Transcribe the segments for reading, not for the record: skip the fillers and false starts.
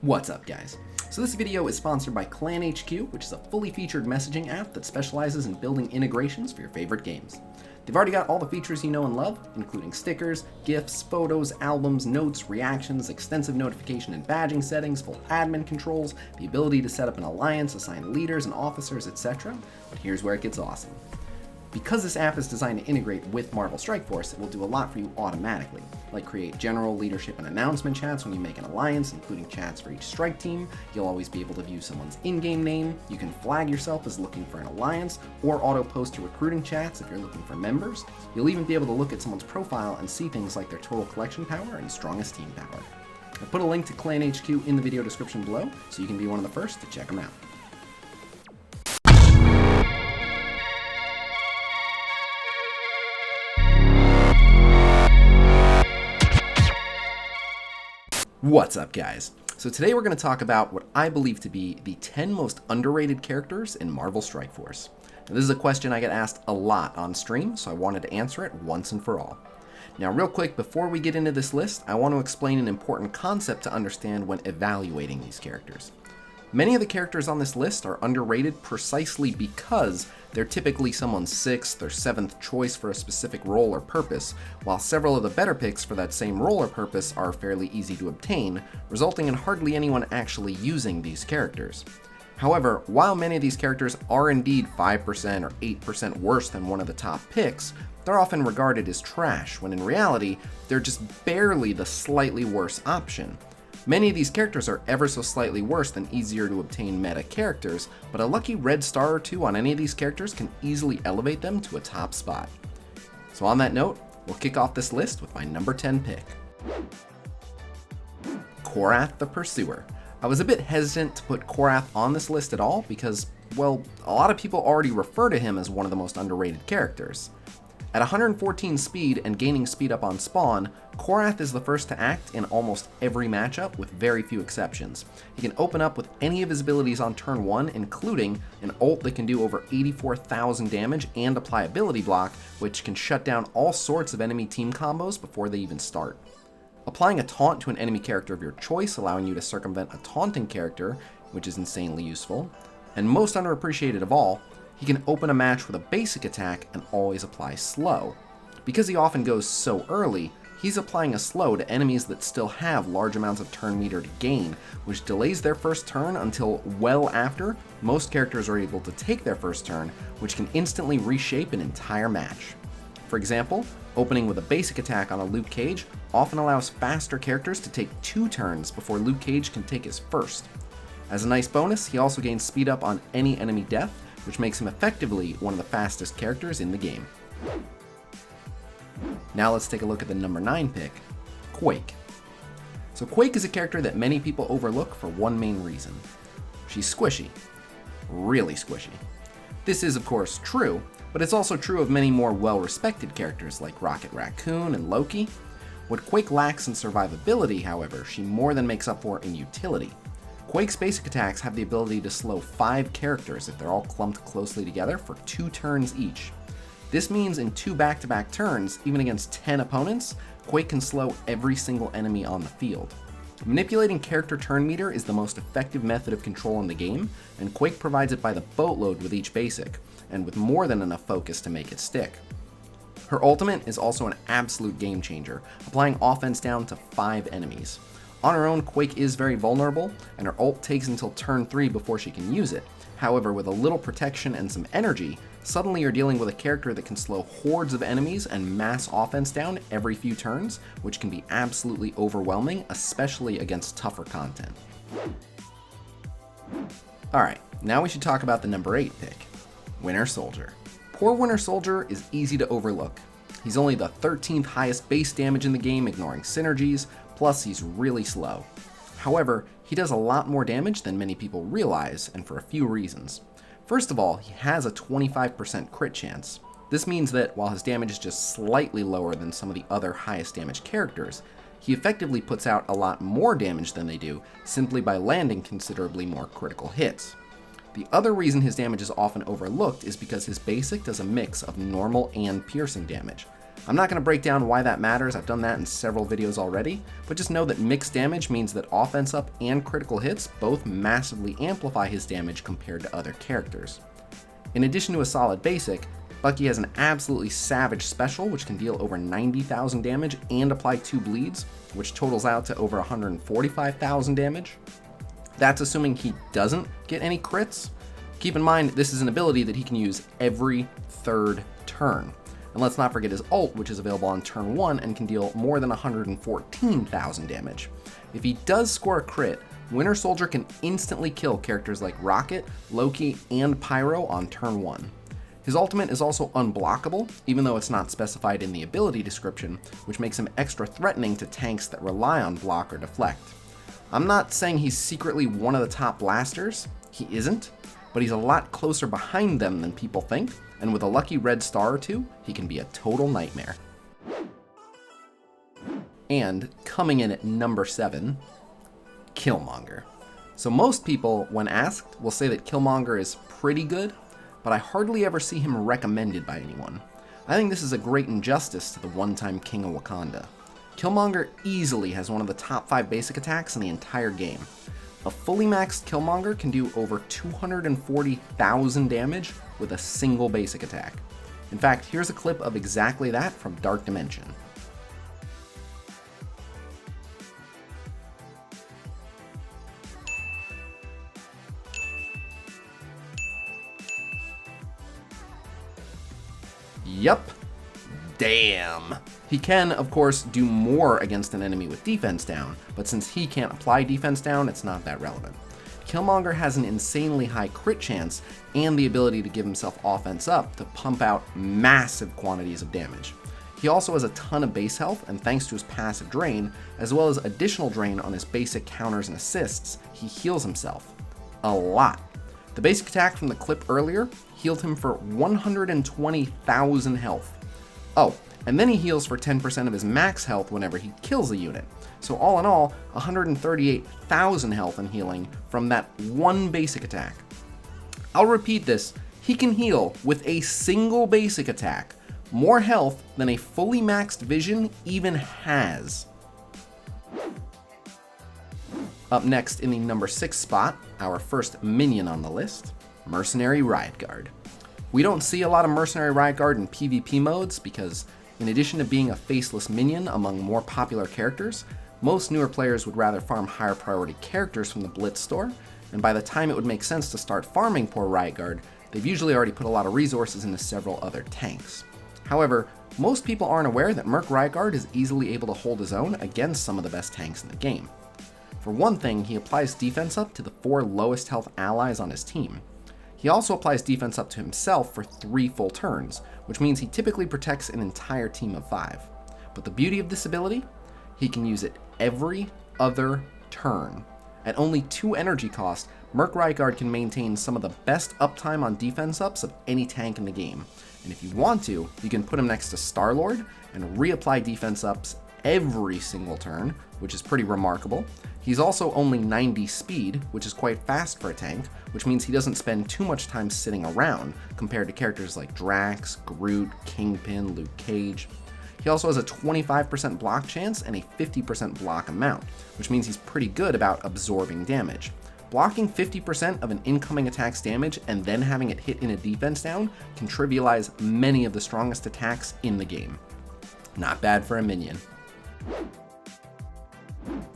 What's up, guys? So this video is sponsored by Clan HQ, which is a fully featured messaging app that specializes in building integrations for your favorite games. They've already got all the features you know and love, including stickers, GIFs, photos, albums, notes, reactions, extensive notification and badging settings, full admin controls, the ability to set up an alliance, assign leaders and officers, etc. But here's where it gets awesome. Because this app is designed to integrate with Marvel Strike Force, it will do a lot for you automatically, like create general leadership and announcement chats when you make an alliance, including chats for each strike team. You'll always be able to view someone's in-game name. You can flag yourself as looking for an alliance, or auto-post to recruiting chats if you're looking for members. You'll even be able to look at someone's profile and see things like their total collection power and strongest team power. I put a link to Clan HQ in the video description below, so you can be one of the first to check them out. What's up, guys? So today we're going to talk about what I believe to be the 10 most underrated characters in Marvel Strike Force. Now, this is a question I get asked a lot on stream, so I wanted to answer it once and for all. Now, real quick, before we get into this list, I want to explain an important concept to understand when evaluating these characters. Many of the characters on this list are underrated precisely because they're typically someone's 6th or 7th choice for a specific role or purpose, while several of the better picks for that same role or purpose are fairly easy to obtain, resulting in hardly anyone actually using these characters. However, while many of these characters are indeed 5% or 8% worse than one of the top picks, they're often regarded as trash, when in reality, they're just barely the slightly worse option. Many of these characters are ever so slightly worse than easier to obtain meta characters, but a lucky red star or two on any of these characters can easily elevate them to a top spot. So on that note, we'll kick off this list with my number 10 pick. Korath the Pursuer. I was a bit hesitant to put Korath on this list at all because, well, a lot of people already refer to him as one of the most underrated characters. At 114 speed and gaining speed up on spawn, Korath is the first to act in almost every matchup with very few exceptions. He can open up with any of his abilities on turn 1, including an ult that can do over 84,000 damage and apply ability block, which can shut down all sorts of enemy team combos before they even start. Applying a taunt to an enemy character of your choice, allowing you to circumvent a taunting character, which is insanely useful. And most underappreciated of all, he can open a match with a basic attack and always apply slow. Because he often goes so early, he's applying a slow to enemies that still have large amounts of turn meter to gain, which delays their first turn until well after most characters are able to take their first turn, which can instantly reshape an entire match. For example, opening with a basic attack on a Luke Cage often allows faster characters to take 2 turns before Luke Cage can take his first. As a nice bonus, he also gains speed up on any enemy death, which makes him effectively one of the fastest characters in the game. Now let's take a look at the number 9 pick, Quake. So Quake is a character that many people overlook for one main reason. She's squishy. Really squishy. This is of course true, but it's also true of many more well-respected characters like Rocket Raccoon and Loki. What Quake lacks in survivability, however, she more than makes up for in utility. Quake's basic attacks have the ability to slow 5 characters if they're all clumped closely together for 2 turns each. This means in 2 back-to-back turns, even against 10 opponents, Quake can slow every single enemy on the field. Manipulating character turn meter is the most effective method of control in the game, and Quake provides it by the boatload with each basic, and with more than enough focus to make it stick. Her ultimate is also an absolute game changer, applying offense down to 5 enemies. On her own, Quake is very vulnerable, and her ult takes until turn 3 before she can use it. However, with a little protection and some energy, suddenly you're dealing with a character that can slow hordes of enemies and mass offense down every few turns, which can be absolutely overwhelming, especially against tougher content. Alright, now we should talk about the number 8 pick, Winter Soldier. Poor Winter Soldier is easy to overlook. He's only the 13th highest base damage in the game, ignoring synergies, plus he's really slow. However, he does a lot more damage than many people realize, and for a few reasons. First of all, he has a 25% crit chance. This means that while his damage is just slightly lower than some of the other highest damage characters, he effectively puts out a lot more damage than they do simply by landing considerably more critical hits. The other reason his damage is often overlooked is because his basic does a mix of normal and piercing damage. I'm not going to break down why that matters, I've done that in several videos already, but just know that mixed damage means that offense up and critical hits both massively amplify his damage compared to other characters. In addition to a solid basic, Bucky has an absolutely savage special which can deal over 90,000 damage and apply 2 bleeds, which totals out to over 145,000 damage. That's assuming he doesn't get any crits. Keep in mind, this is an ability that he can use every third turn. And let's not forget his ult, which is available on turn 1 and can deal more than 114,000 damage. If he does score a crit, Winter Soldier can instantly kill characters like Rocket, Loki, and Pyro on turn 1. His ultimate is also unblockable, even though it's not specified in the ability description, which makes him extra threatening to tanks that rely on block or deflect. I'm not saying he's secretly one of the top blasters, he isn't, but he's a lot closer behind them than people think, and with a lucky red star or two, he can be a total nightmare. And coming in at number 7, Killmonger. So most people, when asked, will say that Killmonger is pretty good, but I hardly ever see him recommended by anyone. I think this is a great injustice to the one-time King of Wakanda. Killmonger easily has one of the top 5 basic attacks in the entire game. A fully maxed Killmonger can do over 240,000 damage with a single basic attack. In fact, here's a clip of exactly that from Dark Dimension. Yup. Damn. He can, of course, do more against an enemy with defense down, but since he can't apply defense down, it's not that relevant. Killmonger has an insanely high crit chance and the ability to give himself offense up to pump out massive quantities of damage. He also has a ton of base health, and thanks to his passive drain, as well as additional drain on his basic counters and assists, he heals himself. A lot. The basic attack from the clip earlier healed him for 120,000 health. Oh, and then he heals for 10% of his max health whenever he kills a unit. So all in all, 138,000 health and healing from that one basic attack. I'll repeat this, he can heal with a single basic attack more health than a fully maxed Vision even has. Up next in the number 6 spot, our first minion on the list, Mercenary Riot Guard. We don't see a lot of Mercenary Riot Guard in PvP modes because, in addition to being a faceless minion among more popular characters, most newer players would rather farm higher priority characters from the Blitz store, and by the time it would make sense to start farming poor Riot Guard, they've usually already put a lot of resources into several other tanks. However, most people aren't aware that Merc Riot Guard is easily able to hold his own against some of the best tanks in the game. For one thing, he applies defense up to the 4 lowest health allies on his team. He also applies defense up to himself for 3 full turns, which means he typically protects an entire team of 5. But the beauty of this ability? He can use it every other turn. At only 2 energy cost, Merc Riot Guard can maintain some of the best uptime on defense ups of any tank in the game. And if you want to, you can put him next to Star-Lord and reapply defense ups every single turn, which is pretty remarkable. He's also only 90 speed, which is quite fast for a tank, which means he doesn't spend too much time sitting around compared to characters like Drax, Groot, Kingpin, Luke Cage. He also has a 25% block chance and a 50% block amount, which means he's pretty good about absorbing damage. Blocking 50% of an incoming attack's damage and then having it hit in a defense down can trivialize many of the strongest attacks in the game. Not bad for a minion.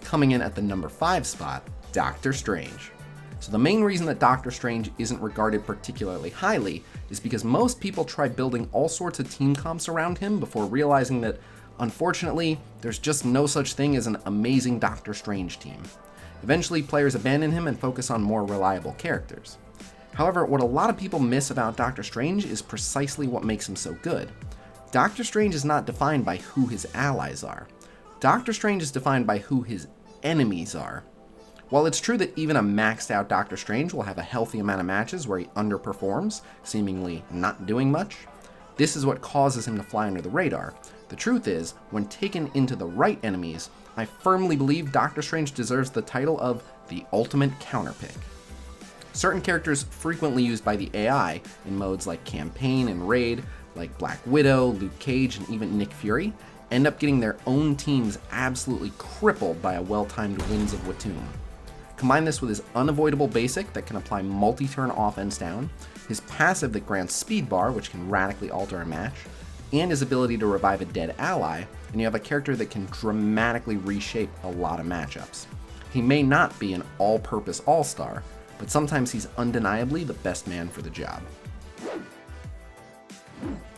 Coming in at the number 5 spot, Doctor Strange. So the main reason that Doctor Strange isn't regarded particularly highly is because most people try building all sorts of team comps around him before realizing that, unfortunately, there's just no such thing as an amazing Doctor Strange team. Eventually, players abandon him and focus on more reliable characters. However, what a lot of people miss about Doctor Strange is precisely what makes him so good. Doctor Strange is not defined by who his allies are. Doctor Strange is defined by who his enemies are. While it's true that even a maxed out Doctor Strange will have a healthy amount of matches where he underperforms, seemingly not doing much, this is what causes him to fly under the radar. The truth is, when taken into the right enemies, I firmly believe Doctor Strange deserves the title of the ultimate counterpick. Certain characters frequently used by the AI in modes like Campaign and Raid like Black Widow, Luke Cage, and even Nick Fury, end up getting their own teams absolutely crippled by a well-timed Winds of Watoomb. Combine this with his unavoidable basic that can apply multi-turn offense down, his passive that grants speed bar, which can radically alter a match, and his ability to revive a dead ally, and you have a character that can dramatically reshape a lot of matchups. He may not be an all-purpose all-star, but sometimes he's undeniably the best man for the job.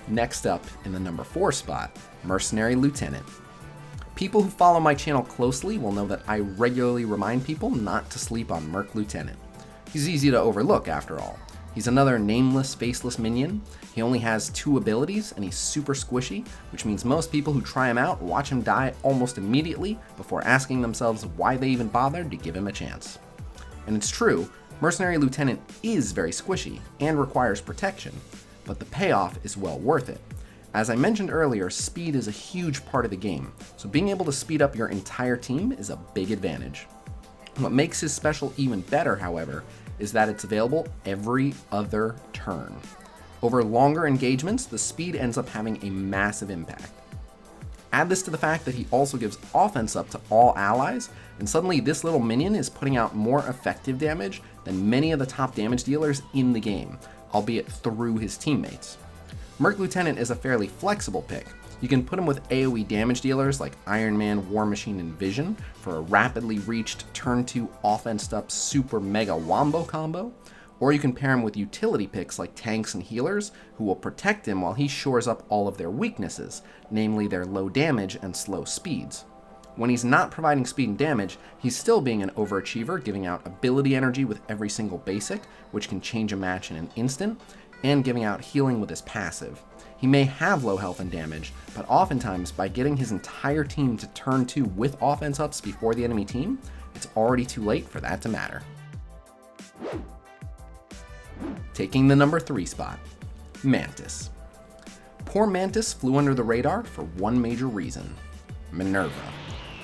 Next up, in the number 4 spot, Mercenary Lieutenant. People who follow my channel closely will know that I regularly remind people not to sleep on Merc Lieutenant. He's easy to overlook after all. He's another nameless, faceless minion. He only has 2 abilities and he's super squishy, which means most people who try him out watch him die almost immediately before asking themselves why they even bothered to give him a chance. And it's true, Mercenary Lieutenant is very squishy and requires protection, but the payoff is well worth it. As I mentioned earlier, speed is a huge part of the game, so being able to speed up your entire team is a big advantage. What makes his special even better, however, is that it's available every other turn. Over longer engagements, the speed ends up having a massive impact. Add this to the fact that he also gives offense up to all allies, and suddenly this little minion is putting out more effective damage than many of the top damage dealers in the game, albeit through his teammates. Merc Lieutenant is a fairly flexible pick. You can put him with AoE damage dealers like Iron Man, War Machine, and Vision for a rapidly reached turn 2 offensed up super mega wombo combo, or you can pair him with utility picks like tanks and healers who will protect him while he shores up all of their weaknesses, namely their low damage and slow speeds. When he's not providing speed and damage, he's still being an overachiever, giving out ability energy with every single basic, which can change a match in an instant, and giving out healing with his passive. He may have low health and damage, but oftentimes by getting his entire team to turn 2 with offense ups before the enemy team, it's already too late for that to matter. Taking the number 3 spot, Mantis. Poor Mantis flew under the radar for one major reason: Minerva.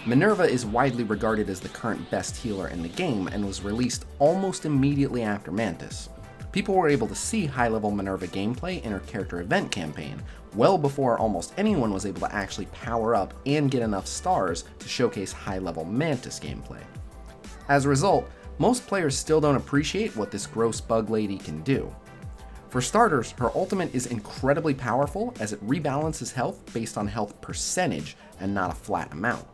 Minerva is widely regarded as the current best healer in the game and was released almost immediately after Mantis. People were able to see high-level Minerva gameplay in her character event campaign, well before almost anyone was able to actually power up and get enough stars to showcase high-level Mantis gameplay. As a result, most players still don't appreciate what this gross bug lady can do. For starters, her ultimate is incredibly powerful as it rebalances health based on health percentage and not a flat amount.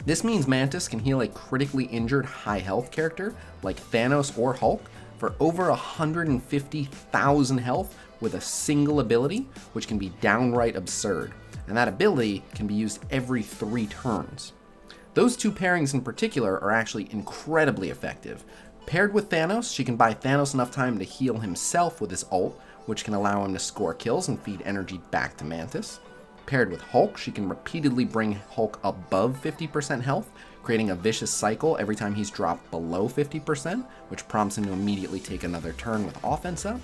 This means Mantis can heal a critically injured high health character like Thanos or Hulk for over 150,000 health with a single ability, which can be downright absurd, and that ability can be used every 3 turns. Those 2 pairings in particular are actually incredibly effective. Paired with Thanos, she can buy Thanos enough time to heal himself with his ult, which can allow him to score kills and feed energy back to Mantis. Paired with Hulk, she can repeatedly bring Hulk above 50% health, creating a vicious cycle every time he's dropped below 50%, which prompts him to immediately take another turn with offense up.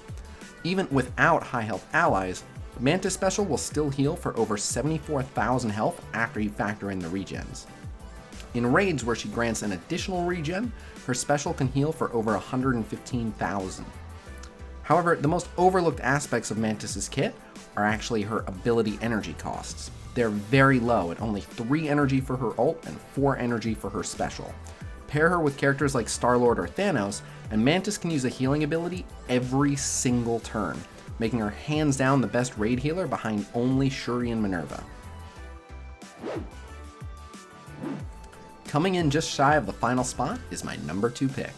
Even without high health allies, Mantis special will still heal for over 74,000 health after you factor in the regens. In raids where she grants an additional regen, her special can heal for over 115,000. However, the most overlooked aspects of Mantis' kit are actually her ability energy costs. They're very low at only 3 energy for her ult and 4 energy for her special. Pair her with characters like Star-Lord or Thanos, and Mantis can use a healing ability every single turn, making her hands down the best raid healer behind only Shuri and Minerva. Coming in just shy of the final spot is my number 2 pick,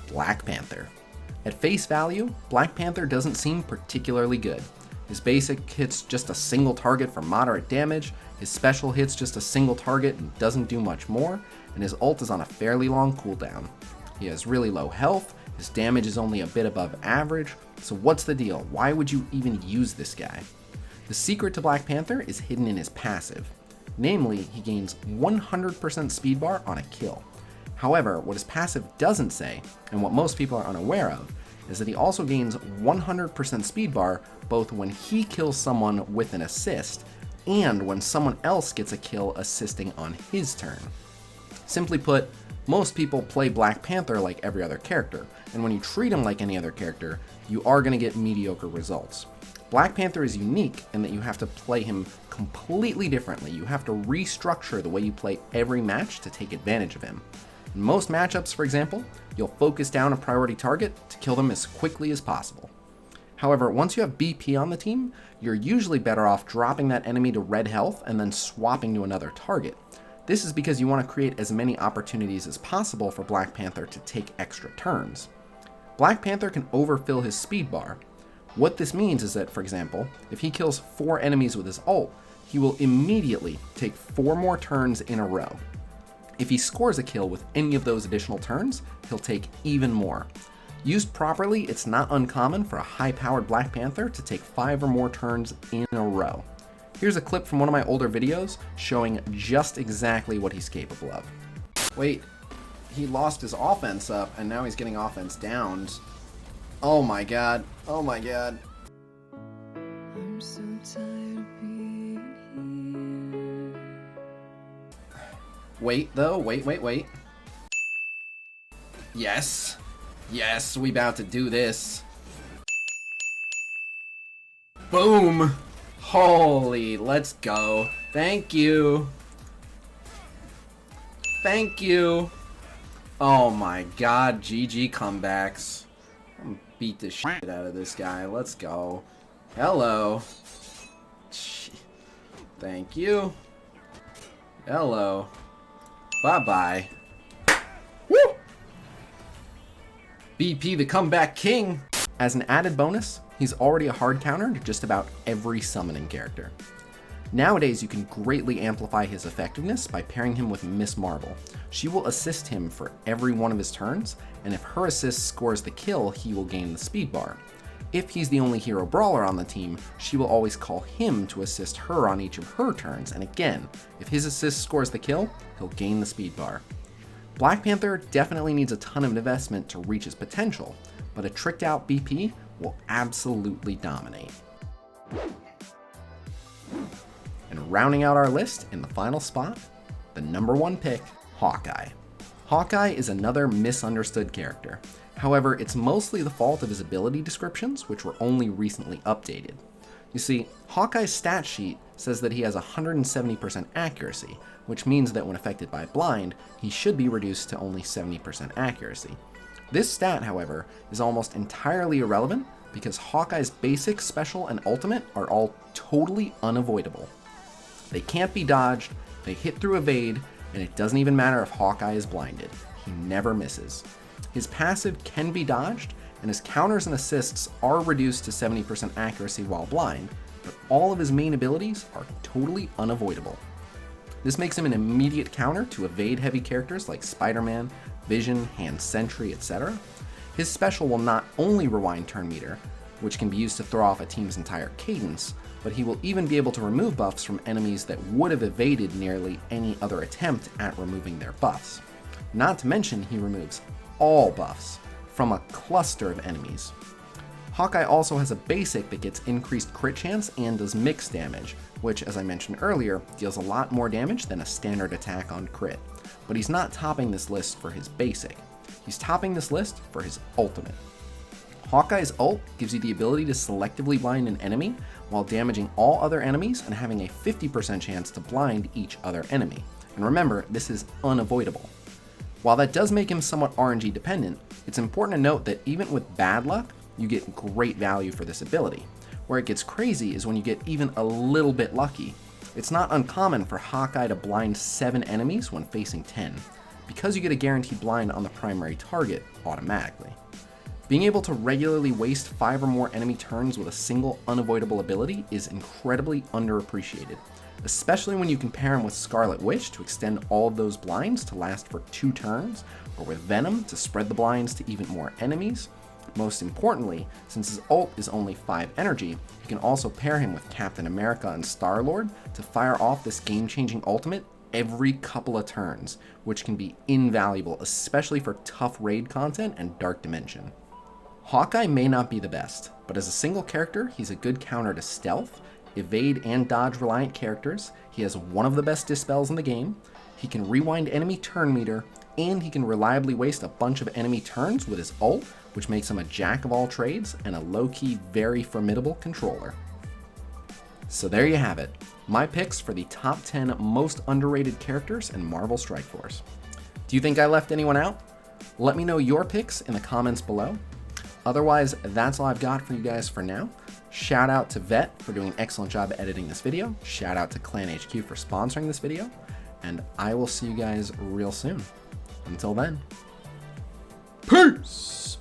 Black Panther. At face value, Black Panther doesn't seem particularly good. His basic hits just a single target for moderate damage, his special hits just a single target and doesn't do much more, and his ult is on a fairly long cooldown. He has really low health, his damage is only a bit above average, so what's the deal? Why would you even use this guy? The secret to Black Panther is hidden in his passive. Namely, he gains 100% speed bar on a kill. However, what his passive doesn't say, and what most people are unaware of, is that he also gains 100% speed bar both when he kills someone with an assist and when someone else gets a kill assisting on his turn. Simply put, most people play Black Panther like every other character, and when you treat him like any other character, you are going to get mediocre results. Black Panther is unique in that you have to play him completely differently. You have to restructure the way you play every match to take advantage of him. In most matchups, for example, you'll focus down a priority target to kill them as quickly as possible. However, once you have BP on the team, you're usually better off dropping that enemy to red health and then swapping to another target. This is because you want to create as many opportunities as possible for Black Panther to take extra turns. Black Panther can overfill his speed bar. What this means is that, for example, if he kills 4 enemies with his ult, he will immediately take 4 more turns in a row. If he scores a kill with any of those additional turns, he'll take even more. Used properly, it's not uncommon for a high-powered Black Panther to take 5 or more turns in a row. Here's a clip from one of my older videos showing just exactly what he's capable of. Wait, he lost his offense up and now he's getting offense downs. Oh my god, oh my god. I'm so tired of being here. Wait though, wait. Yes, we about to do this. Boom! Holy, let's go. Thank you. Oh my god, GG comebacks. I'm gonna beat the shit out of this guy. Let's go. Hello. Thank you. Hello. Bye-bye. Woo! BP the comeback king. As an added bonus, he's already a hard counter to just about every summoning character. Nowadays, you can greatly amplify his effectiveness by pairing him with Miss Marvel. She will assist him for every one of his turns, and if her assist scores the kill, he will gain the speed bar. If he's the only hero brawler on the team, she will always call him to assist her on each of her turns, and again, if his assist scores the kill, he'll gain the speed bar. Black Panther definitely needs a ton of investment to reach his potential, but a tricked out BP will absolutely dominate. And rounding out our list in the final spot, the #1 pick, Hawkeye. Hawkeye is another misunderstood character. However, it's mostly the fault of his ability descriptions, which were only recently updated. You see, Hawkeye's stat sheet says that he has 170% accuracy, which means that when affected by blind, he should be reduced to only 70% accuracy. This stat, however, is almost entirely irrelevant because Hawkeye's basic, special, and ultimate are all totally unavoidable. They can't be dodged, they hit through evade, and it doesn't even matter if Hawkeye is blinded. He never misses. His passive can be dodged, and his counters and assists are reduced to 70% accuracy while blind, but all of his main abilities are totally unavoidable. This makes him an immediate counter to evade-heavy characters like Spider-Man, Vision, Hand Sentry, etc. His special will not only rewind turn meter, which can be used to throw off a team's entire cadence, but he will even be able to remove buffs from enemies that would have evaded nearly any other attempt at removing their buffs. Not to mention, he removes all buffs from a cluster of enemies. Hawkeye also has a basic that gets increased crit chance and does mix damage, which, as I mentioned earlier, deals a lot more damage than a standard attack on crit. But he's not topping this list for his basic. He's topping this list for his ultimate. Hawkeye's ult gives you the ability to selectively blind an enemy while damaging all other enemies and having a 50% chance to blind each other enemy. And remember, this is unavoidable. While that does make him somewhat RNG dependent, it's important to note that even with bad luck, you get great value for this ability. Where it gets crazy is when you get even a little bit lucky. It's not uncommon for Hawkeye to blind 7 enemies when facing 10, because you get a guaranteed blind on the primary target automatically. Being able to regularly waste 5 or more enemy turns with a single unavoidable ability is incredibly underappreciated, especially when you compare him with Scarlet Witch to extend all of those blinds to last for 2 turns, or with Venom to spread the blinds to even more enemies. Most importantly, since his ult is only 5 energy, you can also pair him with Captain America and Star-Lord to fire off this game-changing ultimate every couple of turns, which can be invaluable, especially for tough raid content and Dark Dimension. Hawkeye may not be the best, but as a single character, he's a good counter to stealth, evade, and dodge reliant characters. He has one of the best dispels in the game, he can rewind enemy turn meter, and he can reliably waste a bunch of enemy turns with his ult, which makes him a jack of all trades and a low-key, very formidable controller. So there you have it, my picks for the top 10 most underrated characters in Marvel Strike Force. Do you think I left anyone out? Let me know your picks in the comments below. Otherwise, that's all I've got for you guys for now. Shout out to Vet for doing an excellent job editing this video. Shout out to Clan HQ for sponsoring this video. And I will see you guys real soon. Until then, peace!